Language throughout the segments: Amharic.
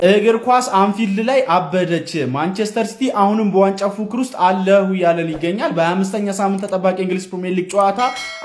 እግር ኳስ አንፊልድ ላይ አበደች። ማንቸስተር ሲቲ አሁንም በዋንጫ ፉክክር ውስጥ አለሁ ያለን ይገኛል። በ25ኛ ሳምንት ተጠባቂ እንግሊዝ ፕሪሚየር ሊግ ጨዋታ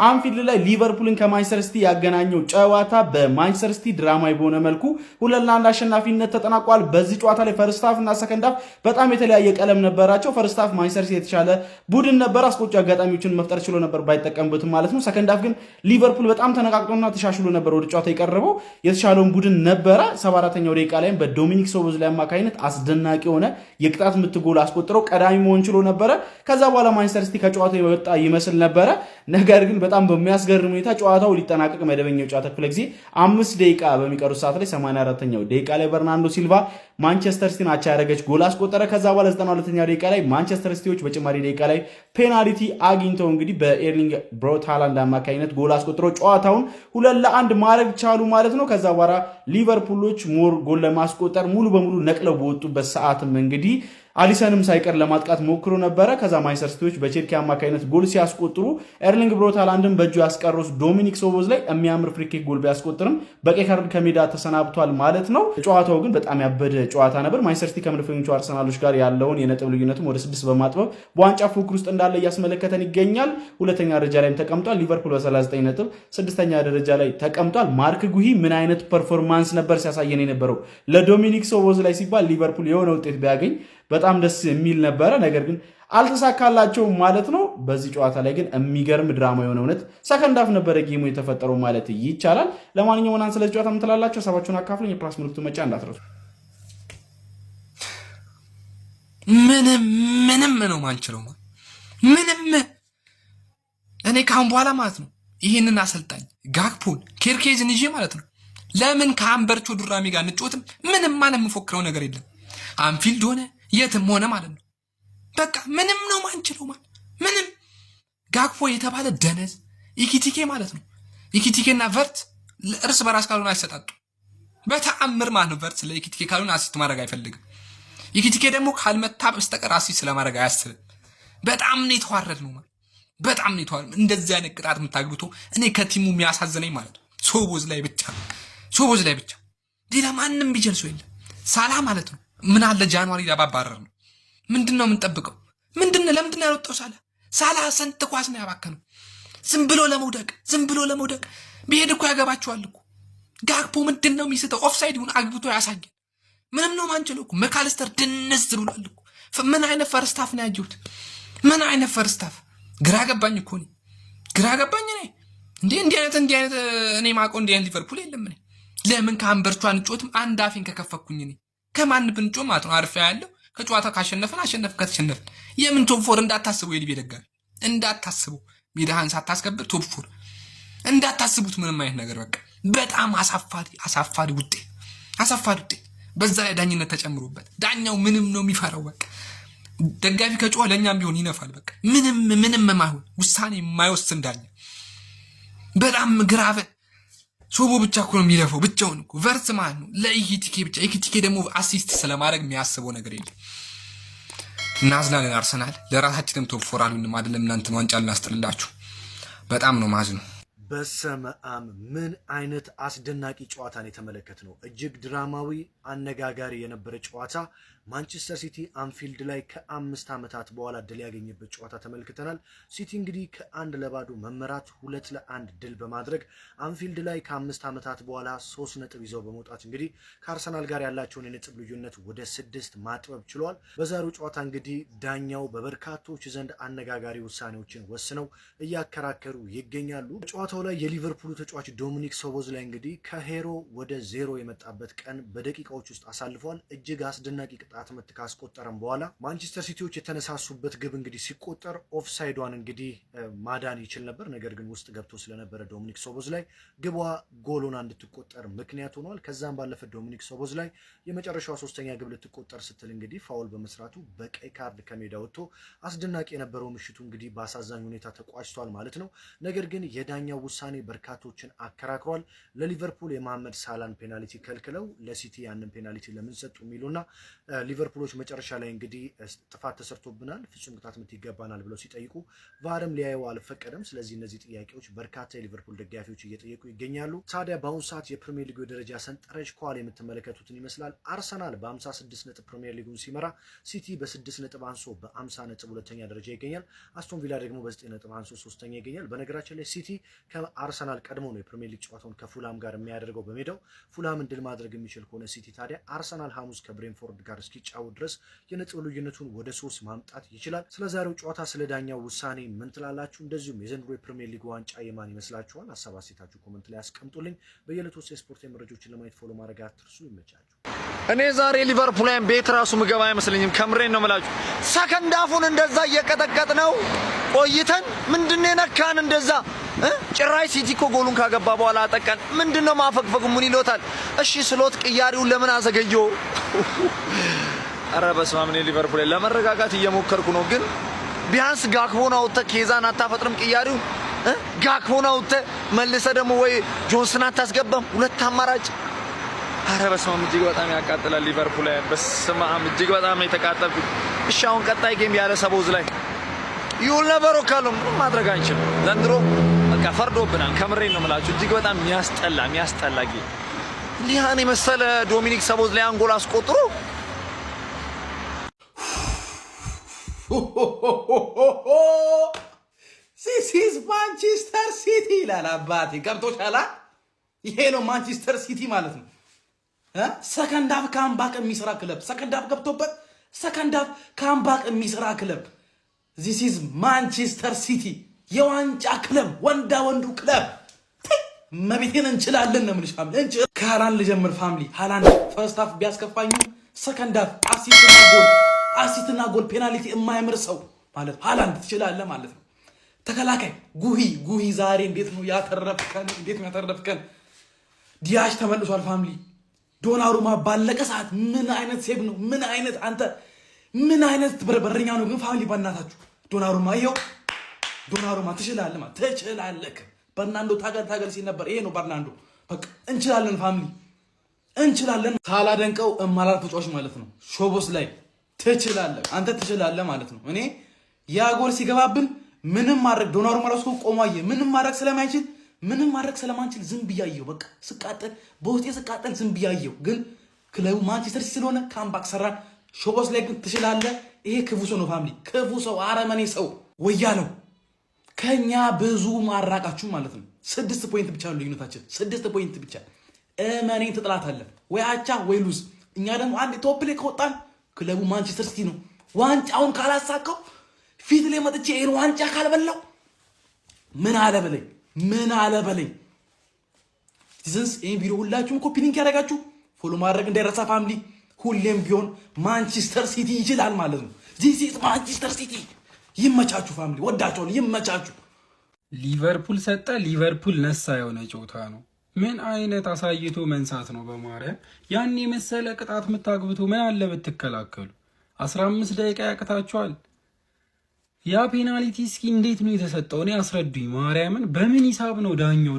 አንፊልድ ላይ ሊቨርፑልን ከማንቸስተር ሲቲ ያገናኘው ጨዋታ በማንቸስተር ሲቲ ድራማዊ በሆነ መልኩ 2-1 አሸናፊነት ተጠናቋል። በዚህ ጨዋታ ላይ ፈርስት ሃፍ እና ሰከንድ ሃፍ በጣም የተለያየ ቀለም ነበራቸው። ፈርስት ሃፍ ማንቸስተር ሲቲ የተሻለ ቡድን ነበር፣ አስቆጪ አጋጣሚዎችን መፍጠር ችሎ ነበር ባይጠቀምበትም ማለት ነው። ሰከንድ ሃፍ ግን ሊቨርፑል በጣም ተነቃቅቶና ተሻሽሎ ነበር ወደ ጨዋታ የቀረበው። የተሻለውን ቡድን ነበረ። 74ኛው ደቂቃ ላይ ዶሚኒክ ሶቦዝላይ አማካይነት አስደናቂ የሆነ የቅጣት ምት ጎል አስቆጥረው ቀዳሚ መሆን ችሎ ነበረ። ከዛ በኋላ ማንቸስተር ሲቲ ከጨዋታው የወጣ ይመስል ነበረ። ነገር ግን በጣም በሚያስገርም ሁኔታ ጨዋታው ሊጠናቀቅ መደበኛው ጨዋታ ክፍለ ጊዜ 5 ደቂቃ በሚቀሩት ሰዓት ላይ 84ኛው ደቂቃ ላይ በርናንዶ ሲልቫ ማንቸስተር ሲቲን አቻ ያደረገች ጎል አስቆጠረ። ከዛ በኋላ 92ኛው ደቂቃ ላይ ማንቸስተር ሲቲዎች በጭማሪ ደቂቃ ላይ ፔናልቲ አግኝተው እንግዲህ በኤርሊንግ ብራውት ሃላንድ አማካይነት ጎል አስቆጥረው ጨዋታውን 2-1 ማድረግ ቻሉ ማለት ነው። ከዛ በኋላ ሊቨርፑሎች ሞር ጎል ለማስቆጠር ሙሉ በሙሉ ነቅለው በወጡበት ሰዓትም እንግዲህ አሊሰንም ሳይቀር ለማጥቃት ሞክሮ ነበረ። ከዛ ማንቸስተር ሲቲዎች በቼልሲ አማካይነት ጎል ሲያስቆጥሩ ኤርሊንግ ብራውት ሃላንድን በእጁ ያስቀሩት ዶሚኒክ ሶቦዝ ላይ የሚያምር ፍሪኪክ ጎል ቢያስቆጥርም በቀይ ካርድ ከሜዳ ተሰናብቷል ማለት ነው። ጨዋታው ግን በጣም ያበደ ጨዋታ ነበር። ማንቸስተር ሲቲ ከመድፈኞቹ አርሰናሎች ጋር ያለውን የነጥብ ልዩነትም ወደ 6 በማጥበብ በዋንጫ ፉክክር ውስጥ እንዳለ እያስመለከተን ይገኛል። ሁለተኛ ደረጃ ላይም ተቀምጧል። ሊቨርፑል በ39 ነጥብ 6ኛ ደረጃ ላይ ተቀምጧል። ማርክ ጉሂ ምን አይነት ፐርፎርማንስ ነበር ሲያሳየን የነበረው። ለዶሚኒክ ሶቦዝ ላይ ሲባል ሊቨርፑል የሆነ ውጤት ቢያገኝ በጣም ደስ የሚል ነበረ። ነገር ግን አልተሳካላቸውም ማለት ነው። በዚህ ጨዋታ ላይ ግን የሚገርም ድራማ የሆነ እውነት ሰከንድ ሃፍ ነበረ ጌሙ የተፈጠረው ማለት ይቻላል። ለማንኛውም እናንተ ስለዚህ ጨዋታ ምትላላችሁ? ሀሳባችሁን አካፍሉኝ። የፕላስ ምልክቱ መጫ እንዳትረሱ። ምንም ነው ማንችለው ምንም እኔ ካሁን በኋላ ማለት ነው ይህንን አሰልጣኝ ጋክፖን ኬርኬዝን ይዤ ማለት ነው ለምን ከአምበርቾ ዱራሚ ጋር እንጮትም ምንም ማለት የምፎክረው ነገር የለም። አንፊልድ ሆነ የትም ሆነ ማለት ነው በቃ ምንም ነው ማንችለው ምንም። ጋክፖ የተባለ ደነዝ ኢኪቲኬ ማለት ነው። ኢኪቲኬና ቨርት እርስ በራስ ካልሆነ አይሰጣጡ በተአምር ማለት ነው። ቨርት ለኢኪቲኬ ካልሆነ አሲስት ማድረግ አይፈልግም። ኢኪቲኬ ደግሞ ካልመታ በስተቀር አሲስት ስለማድረግ አያስብም። በጣም ነው የተዋረድ ነው ማለት በጣም ነው የተዋረድ። እንደዚህ አይነት ቅጣት የምታግብቶ እኔ ከቲሙ የሚያሳዝነኝ ማለት ነው ሶቦዝ ላይ ብቻ ሌላ ማንም ቢጀል ሰው የለም። ሳላ ማለት ነው ምን አለ ጃንዋሪ ያባባረር ነው። ምንድነው የምንጠብቀው? ለምንድነው ያወጣው? ሳላ ስንት ኳስ ነው ያባከነው? ዝም ብሎ ለመውደቅ ቢሄድ እኮ ያገባቸዋል እኮ። ጋክፖ ምንድነው የሚስተው? ኦፍሳይድ ይሁን አግብቶ ያሳየን። ምንም ነው ማንችለው እኮ። መካሊስተር ድንዝ ብሏል እኮ። ምን አይነት ፈርስት ሃፍ ነው ያየሁት? ምን አይነት ፈርስት ሃፍ? ግራ ገባኝ እኮ እኔ እንዲህ አይነት እኔ ማውቀው እንዲህ አይነት ሊቨርፑል የለም። እኔ ለምን ከአምበርቿ አንጮትም? አንድ አፌን ከከፈኩኝ እኔ ከማን ብንጮ ማለት ነው አርፋ ያለው ከጨዋታ ካሸነፈን ከተሸነፈን የምን ቶፕ ፎር እንዳታስቡ። የሊቤ ደጋፊ እንዳታስቡ፣ ሜዳህን ሳታስከብር ቶፕ ፎር እንዳታስቡት። ምንም አይነት ነገር በቃ በጣም አሳፋሪ ውጤት። በዛ ላይ ዳኝነት ተጨምሮበት ዳኛው ምንም ነው የሚፈራው። በቃ ደጋፊ ከጮኸ ለኛም ቢሆን ይነፋል። በቃ ምንም የማይሆን ውሳኔ የማይወስን ዳኛ በጣም ግራቨ ሶቦ ብቻ እኮ ነው የሚለፈው ብቻውን እኮ ቨርት ማለት ነው ለኢኪቲኬ ብቻ። ኢኪቲኬ ደግሞ አሲስት ስለማድረግ የሚያስበው ነገር የለም። እናዝናለን አርሰናል ለራሳችንም ቶፕ ፎር አሉንም አይደለም እናንተን ዋንጫ ልናስጥልላችሁ። በጣም ነው ማዝነው። በስመ አብ ምን አይነት አስደናቂ ጨዋታን የተመለከትነው። እጅግ ድራማዊ አነጋጋሪ የነበረ ጨዋታ ማንቸስተር ሲቲ አንፊልድ ላይ ከ5 ዓመታት በኋላ ድል ያገኘበት ጨዋታ ተመልክተናል። ሲቲ እንግዲህ ከ1-0 መመራት 2-1 ድል በማድረግ አንፊልድ ላይ ከ5 ዓመታት በኋላ 3 ነጥብ ይዘው በመውጣት እንግዲህ ከአርሰናል ጋር ያላቸውን የነጥብ ልዩነት ወደ 6 ማጥበብ ችሏል። በዛሬው ጨዋታ እንግዲህ ዳኛው በበርካቶች ዘንድ አነጋጋሪ ውሳኔዎችን ወስነው እያከራከሩ ይገኛሉ። ጨዋታው ላይ የሊቨርፑሉ ተጫዋች ዶሚኒክ ሶቦዝ ላይ እንግዲህ ከሄሮ ወደ 0 የመጣበት ቀን በደቂቃዎች ውስጥ አሳልፏል። እጅግ አስደናቂ ቅጣት ምት ካስቆጠረም በኋላ ማንቸስተር ሲቲዎች የተነሳሱበት ግብ እንግዲህ ሲቆጠር ኦፍሳይዷን እንግዲህ ማዳን ይችል ነበር። ነገር ግን ውስጥ ገብቶ ስለነበረ ዶሚኒክ ሶቦዝ ላይ ግቧ ጎሎና እንድትቆጠር ምክንያት ሆኗል። ከዛም ባለፈ ዶሚኒክ ሶቦዝ ላይ የመጨረሻው 3ኛ ግብ ልትቆጠር ስትል እንግዲህ ፋውል በመስራቱ በቀይ ካርድ ከሜዳ ወጥቶ አስደናቂ የነበረው ምሽቱ እንግዲህ በአሳዛኝ ሁኔታ ተቋጭቷል ማለት ነው። ነገር ግን የዳኛው ውሳኔ በርካቶችን አከራክሯል። ለሊቨርፑል የመሐመድ ሳላን ፔናልቲ ከልክለው ለሲቲ ያንን ፔናልቲ ለምን ሰጡ የሚሉና ሊቨርፑሎች መጨረሻ ላይ እንግዲህ ጥፋት ተሰርቶብናል፣ ፍጹም ቅጣት ምት ይገባናል ብለው ሲጠይቁ ቫርም ሊያየው አልፈቀደም። ስለዚህ እነዚህ ጥያቄዎች በርካታ የሊቨርፑል ደጋፊዎች እየጠየቁ ይገኛሉ። ታዲያ በአሁኑ ሰዓት የፕሪሚየር ሊጉ ደረጃ ሰንጠረዥ ከኋላ የምትመለከቱትን ይመስላል። አርሰናል በ56 ነጥብ ፕሪሚየር ሊጉን ሲመራ፣ ሲቲ በ6 ነጥብ አንሶ በ50 ነጥብ ሁለተኛ ደረጃ ይገኛል። አስቶን ቪላ ደግሞ በ9 ነጥብ አንሶ ሶስተኛ ይገኛል። በነገራችን ላይ ሲቲ ከአርሰናል ቀድሞ ነው የፕሪሚየር ሊግ ጨዋታውን ከፉላም ጋር የሚያደርገው በሜዳው። ፉላምን ድል ማድረግ የሚችል ከሆነ ሲቲ ታዲያ አርሰናል ሐሙስ ከብሬንፎርድ ጋር እስኪጫወት ድረስ የነጥብ ልዩነቱን ወደ 3 ማምጣት ይችላል። ስለ ዛሬው ጨዋታ ስለ ዳኛው ውሳኔ ምን ትላላችሁ? እንደዚሁም የዘንድሮ የፕሪሚየር ሊግ ዋንጫ የማን ይመስላችኋል? ሀሳብ አስተያየታችሁ ኮሜንት ላይ አስቀምጡልኝ። በየዕለቱ የስፖርት መረጃዎችን ለማየት ፎሎ ማድረግ አትርሱ። ይመቻችሁ። እኔ ዛሬ ሊቨርፑልን ቤት ራሱ ምገባ አይመስለኝም። ከምሬን ነው የምላችሁ። ሰከንድ አፉን እንደዛ እየቀጠቀጥ ነው ቆይተን ምንድነው የነካን እንደዛ ጭራይ ሲቲ እኮ ጎሉን ካገባ በኋላ አጠቃን። ምንድነው ማፈግፈግ? ምን ይሎታል? እሺ ስሎት ቅያሪውን ለምን አዘገየው? ኧረ በስመ አብ። እኔ ሊቨርፑል ለመረጋጋት እየሞከርኩ ነው፣ ግን ቢያንስ ጋክቦን አውጥተህ ኬዛን አታፈጥርም? ቅያሪውን ጋክቦን አውጥተህ መልሰህ ደግሞ ወይ ጆንስን አታስገባም? ሁለት አማራጭ። ኧረ በስመ አብ እጅግ በጣም ያቃጥላል ሊቨርፑል። በስመ አብ እጅግ በጣም ነው የተቃጠልኩት። እሺ አሁን ቀጣይ ጌም ያለ ሰቦዝ ላይ ይውል ነበረው ካሉ ምንም ማድረግ አንችልም። ዘንድሮ በቃ ፈርዶብናል። ከምሬን ነው የምላችሁ። እጅግ በጣም የሚያስጠላ ጌም። እንዲህ የመሰለ ዶሚኒክ ሰቦዝ ላይ አንጎል አስቆጥሮ ሲስ ማንቸስተር ሲቲ ይላል አባቴ። ገብቶሻል? ይሄ ነው ማንቸስተር ሲቲ ማለት ነው። ሰከንድ ሃፍ ካምባክ የሚሰራ ክለብ፣ ሰከንድ ሃፍ ገብቶበት ሰከንድ ሃፍ ካምባክ የሚሰራ ክለብ። ዚስ ኢዝ ማንቸስተር ሲቲ የዋንጫ ክለብ፣ ወንዳ ወንዱ ክለብ። መቤቴን እንችላለን ነው የምልሽ ፋሚሊ። ከሃላንድ ልጀምር ፋሚሊ። ሃላንድ ፈርስት ሃፍ ቢያስከፋኝ ሰከንድ ሃፍ አሲስትና ጎል ፔናልቲ የማይምር ሰው ማለት ሃላንድ ትችላለህ ማለት ነው። ተከላካይ ጉሂ ዛሬ እንዴት ነው ያተረፍከን? ዲያሽ ተመልሷል ፋሚሊ። ዶናሩማ ባለቀ ሰዓት ምን አይነት ሴብ ነው! ምን አይነት በረኛ ነው ግን ፋሚሊ። በእናታችሁ ዶናሩማ ይሄው ዶናሩማ ትችላለህ ማለት ትችላለህ። በርናንዶ ታገል ሲል ነበር። ይሄ ነው በርናንዶ። በቃ እንችላለን ፋሚሊ እንችላለን። ሳላደንቀው እማላል ተጫዋች ማለት ነው። ሾቦስ ላይ ትችላለህ ትችላለህ ማለት ነው። እኔ ያ ጎል ሲገባብን ምንም ማድረግ ዶናሩማ ራሱ ቆሟየ ምንም ማድረግ ስለማንችል ዝም ብያየው። በቃ ስቃጠል በውስጤ ስቃጠል ዝም ብያየው። ግን ክለቡ ማንቸስተር ሲቲ ስለሆነ ካምባክ ሰራን። ሾቦስ ላይ ግን ትችላለህ። ይሄ ክፉ ሰው ነው ፋሚሊ፣ ክፉ ሰው፣ አረመኔ ሰው ወያለው። ከኛ ብዙ ማራቃችሁ ማለት ነው። 6 ፖይንት ብቻ ነው ልዩነታችን፣ 6 ፖይንት ብቻ። እመኔን ትጥላታለህ ወይ አቻ ወይ ሉዝ። እኛ ደግሞ አንድ ቶፕ ላይ ከወጣን ክለቡ ማንቸስተር ሲቲ ነው። ዋንጫውን ካላሳካው ፊት ላይ መጥቼ ይሄን ዋንጫ ካልበላው ምን አለ በለኝ። ሲዝንስ ይሄን ቪዲዮ ሁላችሁም ኮፒ ሊንክ ያደርጋችሁ ፎሎ ማድረግ እንዳይረሳ ፋሚሊ። ሁሌም ቢሆን ማንቸስተር ሲቲ ይችላል ማለት ነው። ዚስ ኢዝ ማንቸስተር ሲቲ። ይመቻችሁ ፋሚሊ፣ ወዳችኋለሁ። ይመቻችሁ። ሊቨርፑል ሰጠ ሊቨርፑል ነሳ የሆነ ጨዋታ ነው። ምን አይነት አሳይቶ መንሳት ነው በማርያም። ያን የመሰለ ቅጣት የምታግብቱ ምን አለ ብትከላከሉ። 15 ደቂቃ ያቅታችኋል። ያ ፔናልቲ እስኪ እንዴት ነው የተሰጠው? እኔ አስረዱኝ ማርያምን። በምን ሂሳብ ነው ዳኛው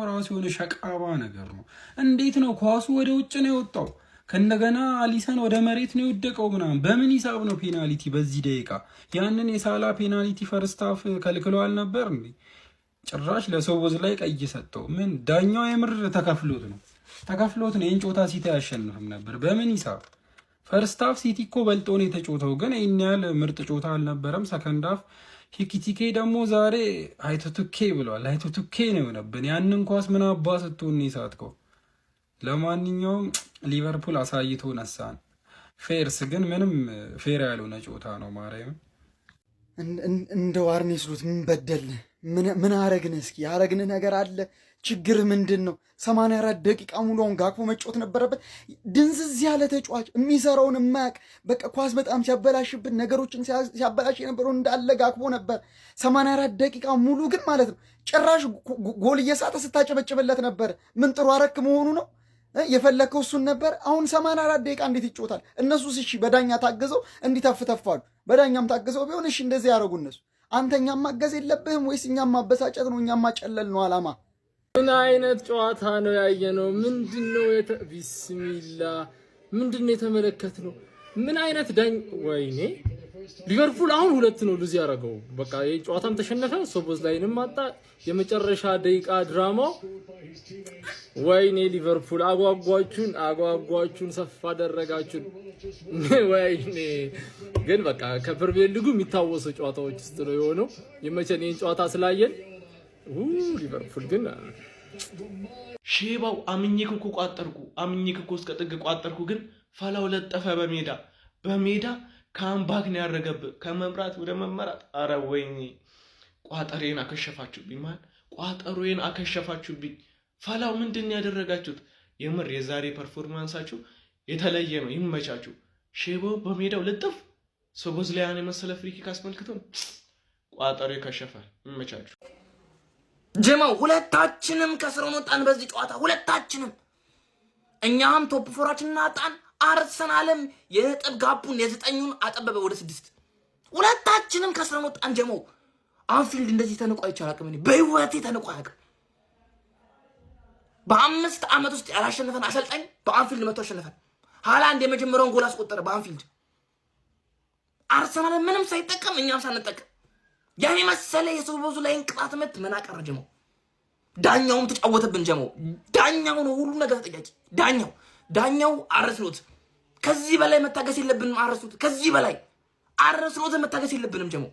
ራሱ የሆነ ሸቃባ ነገር ነው። እንዴት ነው ኳሱ ወደ ውጭ ነው የወጣው? ከእንደገና አሊሰን ወደ መሬት ነው የወደቀው ምናምን። በምን ሂሳብ ነው ፔናልቲ በዚህ ደቂቃ? ያንን የሳላ ፔናልቲ ፈርስት ሃፍ ከልክለዋል ነበር እንዴ? ጭራሽ ለሰውዝ ላይ ቀይ ሰጠው። ምን ዳኛው የምር ተከፍሎት ነው ይህን ጨዋታ ሲቲ አያሸንፍም ነበር። በምን ሂሳብ? ፈርስት ሃፍ ሲቲ እኮ በልጦ ነው የተጫወተው፣ ግን ይህን ያህል ምርጥ ጨዋታ አልነበረም። ሰከንድ ሃፍ ሂኪቲኬ ደግሞ ዛሬ አይቶቱኬ ብለዋል። አይቶቱኬ ነው የሆነብን። ያንን ኳስ ምን አባ ስትሆን ይሳትከው። ለማንኛውም ሊቨርፑል አሳይቶ ነሳን። ፌርስ ግን ምንም ፌር ያልሆነ ጨዋታ ነው ማርያም። እንደው አርኔ ስሉት ምን በደል ምን አረግን? እስኪ ያረግን ነገር አለ? ችግር ምንድን ነው? 84 ደቂቃ ሙሉውን ጋክፖ መጫወት ነበረበት። ድንዝዝ ያለ ተጫዋች የሚሰራውን የማያውቅ በቃ ኳስ በጣም ሲያበላሽብን ነገሮችን ሲያበላሽ የነበረው እንዳለ ጋክፖ ነበር። 84 ደቂቃ ሙሉ ግን ማለት ነው ጭራሽ ጎል እየሳተ ስታጨበጭበለት ነበር። ምን ጥሩ አረክ መሆኑ ነው የፈለከው? እሱን ነበር። አሁን 84 ደቂቃ እንዴት ይጫወታል? እነሱስ እሺ በዳኛ ታገዘው እንዲተፍተፋሉ። በዳኛም ታገዘው ቢሆን እሺ እንደዚህ ያደረጉ እነሱ። አንተ እኛም ማገዝ የለብህም ወይስ እኛም ማበሳጨት ነው? እኛም ማጨለል ነው አላማ። ምን አይነት ጨዋታ ነው ያየነው? ምንድነው ቢስሚላ ምንድነው የተመለከትነው? ምን አይነት ዳኝ ወይኔ ሊቨርፑል አሁን 2 ነው ሉዝ ያደረገው። በቃ የጨዋታም ተሸነፈ፣ ሶቦዝ ላይንም ማጣ። የመጨረሻ ደቂቃ ድራማው ወይኔ ሊቨርፑል አጓጓችሁን ሰፋ አደረጋችሁን። ወይኔ ግን በቃ ከፕሪሚየር ሊጉ የሚታወሱ ጨዋታዎች ውስጥ ነው የሆነው። የመቸን ይሄን ጨዋታ ስላየን ሊቨርፑል ግን ሼባው አምኜክ እኮ እስከ ጥግ ቋጠርኩ። ግን ፈላው ለጠፈ በሜዳ ካምባክ ነው ያረገብህ ከመምራት ወደ መመራት። አረ ወይኔ ቋጠሬን አከሸፋችሁብኝ። ፈላው ምንድን ያደረጋችሁት? የምር የዛሬ ፐርፎርማንሳችሁ የተለየ ነው። ይመቻችሁ። ሼባው በሜዳው ልጥፍ ሶቦዝላያን የመሰለ ፍሪኪክ አስመልክቶን ቋጠሮ ይከሸፋል። ይመቻችሁ። ጀማው ሁለታችንም ከስረን ወጣን በዚህ ጨዋታ ሁለታችንም። እኛም ቶፕ ፎራችንን አጣን። አርሰናልም የነጥብ ጋፑን የ9ን አጠበበ ወደ 6። ሁለታችንም ከስረን ወጣን። ጀማው አንፊልድ እንደዚህ ተነቆ አይቻልም። እኔ በህይወቴ ተነቆ አያውቅም። በ5 ዓመት ውስጥ ያላሸነፈን አሰልጣኝ በአንፊልድ መቶ አሸነፈን። ሃላንድ የመጀመሪያውን ጎል አስቆጠረ በአንፊልድ። አርሰናል ምንም ሳይጠቀም እኛም ሳንጠቀም ያኔ መሰለ የሶቦዙ ላይ እንቅጣት ምት ምን አቀረ ጀማው። ዳኛውም ተጫወተብን ጀማው። ዳኛው ነው ሁሉ ነገር ተጠያቂ። ዳኛው አረስሎት ከዚህ በላይ መታገስ የለብንም። ከዚህ በላይ አረስሎት መታገስ የለብንም ጀማው።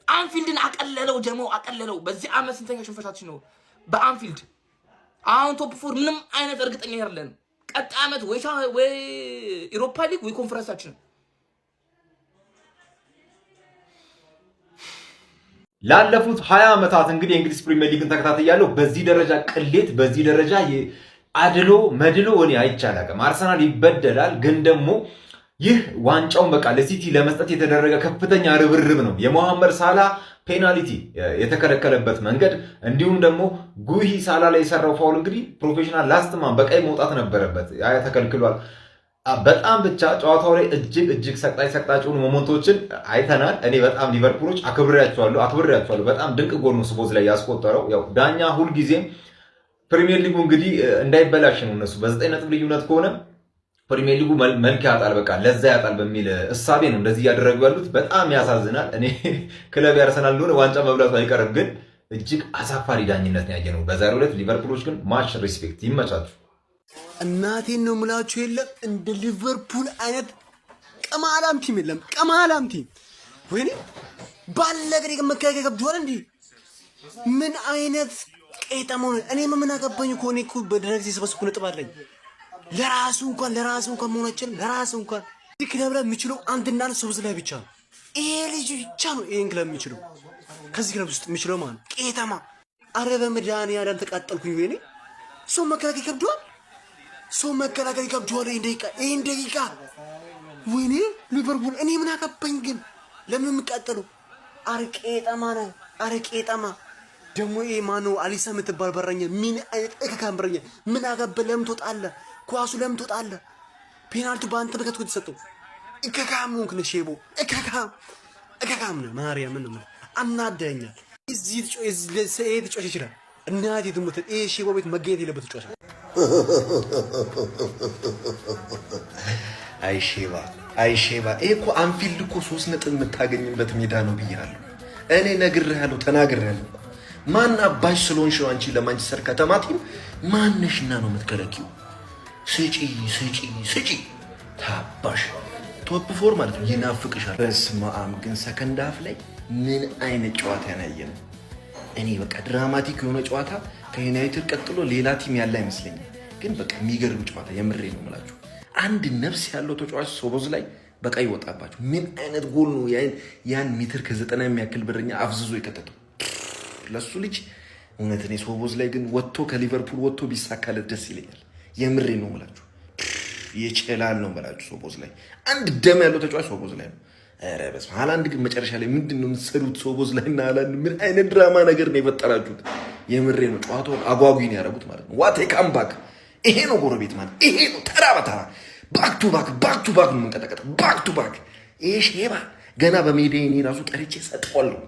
አንፊልድን አቀለለው ጀማው፣ አቀለለው። በዚህ ዓመት ስንተኛ ሽንፈታችን ነው በአንፊልድ? አሁን ቶፕ 4 ምንም አይነት እርግጠኛ አይደለንም። ቀጣይ ዓመት ወይ ኢሮፓ ሊግ ወይ ኮንፈረንሳችን። ላለፉት 20 ዓመታት እንግዲህ የእንግሊዝ ፕሪሚየር ሊግን ተከታትያለሁ። በዚህ ደረጃ ቅሌት፣ በዚህ ደረጃ አድሎ መድሎ እኔ አይቻልም። አርሰናል ይበደላል፣ ግን ደግሞ ይህ ዋንጫውን በቃ ለሲቲ ለመስጠት የተደረገ ከፍተኛ ርብርብ ነው። የሞሐመድ ሳላ ፔናልቲ የተከለከለበት መንገድ፣ እንዲሁም ደግሞ ጉሂ ሳላ ላይ የሰራው ፋውል እንግዲህ ፕሮፌሽናል ላስትማን በቀይ መውጣት ነበረበት፣ ያ ተከልክሏል። በጣም ብቻ ጨዋታው ላይ እጅግ ሰቅጣጭ የሆኑ ሞመንቶችን አይተናል። እኔ በጣም ሊቨርፑሎች አክብሬያቸዋለሁ። በጣም ድንቅ ጎል ነው ስፖዝ ላይ ያስቆጠረው። ያው ዳኛ ሁልጊዜም ፕሪሚየር ሊጉ እንግዲህ እንዳይበላሽ ነው። እነሱ በ9 ነጥብ ልዩነት ከሆነ ፕሪሚየር ሊጉ መልክ ያጣል፣ በቃ ለዛ ያጣል በሚል እሳቤ ነው እንደዚህ እያደረጉ ያሉት። በጣም ያሳዝናል። እኔ ክለብ ያርሰናል እንደሆነ ዋንጫ መብላቱ አይቀርም፣ ግን እጅግ አሳፋሪ ዳኝነት ነው ያየነው በዛሬው ዕለት። ሊቨርፑሎች ግን ማች ሪስፔክት፣ ይመቻችሁ። እናቴን ነው የምላችሁ። የለም እንደ ሊቨርፑል አይነት ቀማላም ቲም የለም። ቀማላም ቲም ወይኔ ባለገሪ መከራከር ገብቷል። እንዴ ምን አይነት ቄጠማው! እኔ ምን አገባኝ እኮ። እኔ እኮ በድረግ ሲሰበስኩ ነጥብ አለኝ። ለራሱ እንኳን መሆናችን ለራሱ እንኳን ክለብ ላይ የሚችለው አንድና ሶብዝ ላይ ብቻ ነው። ይሄ ልጅ ብቻ ነው ይሄን ክለብ የሚችለው፣ ከዚህ ክለብ ውስጥ የሚችለው ማለት ቄጠማ። አረ በመድኃኒዓለም ተቃጠልኩኝ። ወይኔ ሰው መከላከል ይከብደዋል። ይሄን ደቂቃ ወይኔ ሊቨርፑል። እኔ ምን አገባኝ ግን ለምን የሚቃጠሉ? አረ ቄጠማ ደግሞ ይሄ ማነው? አሊሳ የምትባል በረኛ፣ ምን አይነት እከካም በረኛ! ምን አገባህ? ለምን ትወጣለህ? ኳሱ ለምን ትወጣለህ? ፔናልቲ በአንተ ምክንያት እኮ የተሰጠው። እከካም ሆንክ ነህ ሼቦ፣ እከካም ነህ። ማርያምን ነው አናደኛል። እዚህ ተጫዋች ይችላል እናቴ ትሙት። ይሄ ሼቦ ቤት መገኘት የለበት ተጫዋች። አይ ሼባ፣ ይሄ እኮ አንፊልድ እኮ 3 ነጥብ የምታገኝበት ሜዳ ነው ብያለሁ። እኔ ነግሬሃለሁ፣ ተናግሬሃለሁ። ማን አባሽ ስለሆንሽ ነው አንቺ ለማንቸስተር ከተማ ቲም ማንሽና ነው የምትከለኪው? ስጪ ታባሽ። ቶፕ 4 ማለት ነው ይናፍቅሻል። በስመ አብ ግን ሰከንድ ሃፍ ላይ ምን አይነት ጨዋታ ያናየን! እኔ በቃ ድራማቲክ የሆነ ጨዋታ ከዩናይትድ ቀጥሎ ሌላ ቲም ያለ አይመስለኝም። ግን በቃ የሚገርም ጨዋታ፣ የምሬ ነው የምላችሁ። አንድ ነፍስ ያለው ተጫዋች ሶቦዝ ላይ በቃ ይወጣባችሁ። ምን አይነት ጎል ነው! ያን ሜትር ከ90 የሚያክል በረኛ አፍዝዞ የከተተው ለሱ ልጅ። እውነት እኔ ሶቦዝ ላይ ግን ወጥቶ ከሊቨርፑል ወጥቶ ቢሳካለት ደስ ይለኛል። የምሬ ነው የምላችሁ። ይችላል ነው የምላችሁ። ሶቦዝ ላይ አንድ ደም ያለው ተጫዋች ሶቦዝ ላይ ነው። ኧረ በስመ አብ። ሃላንድ ግን መጨረሻ ላይ ምንድን ነው የምትሰሩት? ሶቦዝ ላይ እና ሃላንድ ምን አይነት ድራማ ነገር ነው የፈጠራችሁት? የምሬ ነው። ጨዋታውን አጓጊ ነው ያደረጉት ማለት ነው። ዋቴ ካምባክ! ይሄ ነው ጎረቤት ማለት ይሄ ነው። ተራ በተራ ባክ ቱ ባክ ነው የምንቀጠቀጠው። ባክ ቱ ባክ። ይሄ ሼባ ገና በሜዳዬ እኔ ራሱ ጠርቼ ሰጠዋለሁ።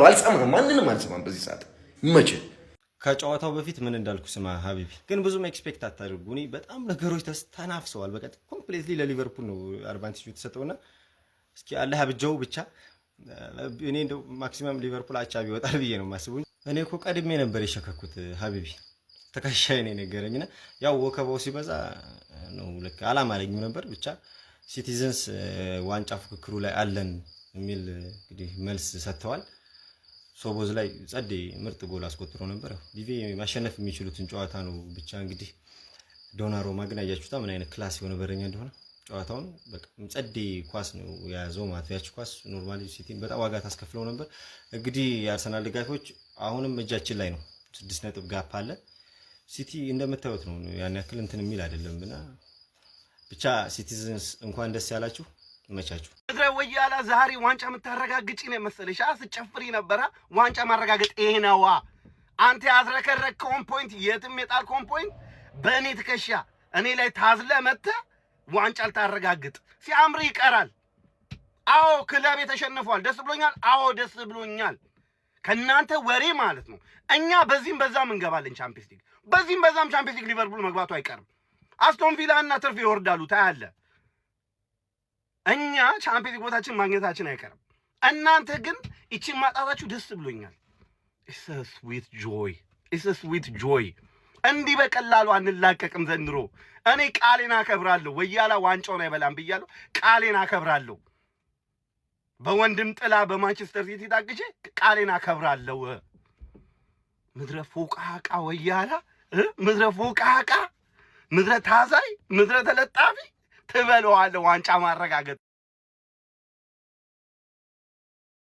አልሰማም፣ ማንንም አልሰማም በዚህ ሰዓት። ይመችህ። ከጨዋታው በፊት ምን እንዳልኩ ስማ ሀቢቢ፣ ግን ብዙም ኤክስፔክት አታድርጉ። እኔ በጣም ነገሮች ተናፍሰዋል። በቃ ኮምፕሊትሊ ለሊቨርፑል ነው አድቫንቴጅ የተሰጠውና እስኪ አላህ አብጀው ብቻ። እኔ እንደው ማክሲመም ሊቨርፑል አቻ ቢወጣል ብዬ ነው የማስበው። እኔ እኮ ቀድሜ ነበር የሸከኩት ሀቢቢ፣ ተካሻይ ነው የነገረኝና ያው ወከባው ሲበዛ ነው ልክ አላማረኝም ነበር። ብቻ ሲቲዘንስ ዋንጫ ፉክክሩ ላይ አለን የሚል እንግዲህ መልስ ሰጥተዋል። ሶቦዝ ላይ ጸዴ ምርጥ ጎል አስቆጥሮ ነበር። ዲቪ ማሸነፍ የሚችሉትን ጨዋታ ነው። ብቻ እንግዲህ ዶናሩማ ግን አያችሁታ ምን አይነት ክላስ የሆነ በረኛ እንደሆነ። ጨዋታውን በቃ ጸዴ ኳስ ነው የያዘው ማለት ያቺ ኳስ ኖርማሊ ሲቲን በጣም ዋጋ ታስከፍለው ነበር። እንግዲህ የአርሰናል ደጋፊዎች አሁንም እጃችን ላይ ነው፣ 6 ነጥብ ጋፕ አለ። ሲቲ እንደምታዩት ነው ያን ያክል እንትን የሚል አይደለምና ብቻ ሲቲዝንስ እንኳን ደስ ያላችሁ፣ ይመቻችሁ። ወያላ ዛሬ ዋንጫ የምታረጋግጪ ነው መሰለሽ? ስጨፍሪ ነበረ። ዋንጫ ማረጋገጥ ይሄ ነዋ። አንተ ያዝረከረከውን ፖይንት የትም የጣልከውን ፖይንት በእኔ ትከሻ እኔ ላይ ታዝለ መጥተህ ዋንጫ ልታረጋግጥ ሲያምር ይቀራል። አዎ ክለብ ተሸንፏል። ደስ ብሎኛል። አዎ ደስ ብሎኛል። ከናንተ ወሬ ማለት ነው። እኛ በዚህም በዛም እንገባለን ቻምፒየንስ ሊግ፣ በዚህም በዛም ቻምፒየንስ ሊግ ሊቨርፑል መግባቱ አይቀርም። አስቶን ቪላ እና ትርፍ ይወርዳሉ ታያለ። እኛ ቻምፒየንስ ሊግ ቦታችን ማግኘታችን አይቀርም። እናንተ ግን እቺን ማጣታችሁ ደስ ብሎኛል። ኢትስ አ ስዊት ጆይ። እንዲህ በቀላሉ አንላቀቅም ዘንድሮ። እኔ ቃሌን አከብራለሁ። ወያላ ዋንጫውን አይበላም ብያለሁ። ቃሌን አከብራለሁ። በወንድም ጥላ በማንቸስተር ሲቲ ታግቼ ቃሌን አከብራለሁ። ምድረ ፎቃቃ ወያላ፣ ምድረ ፎቃቃ፣ ምድረ ታዛይ፣ ምድረ ተለጣፊ ትበለዋለህ ዋንጫ ማረጋገጥ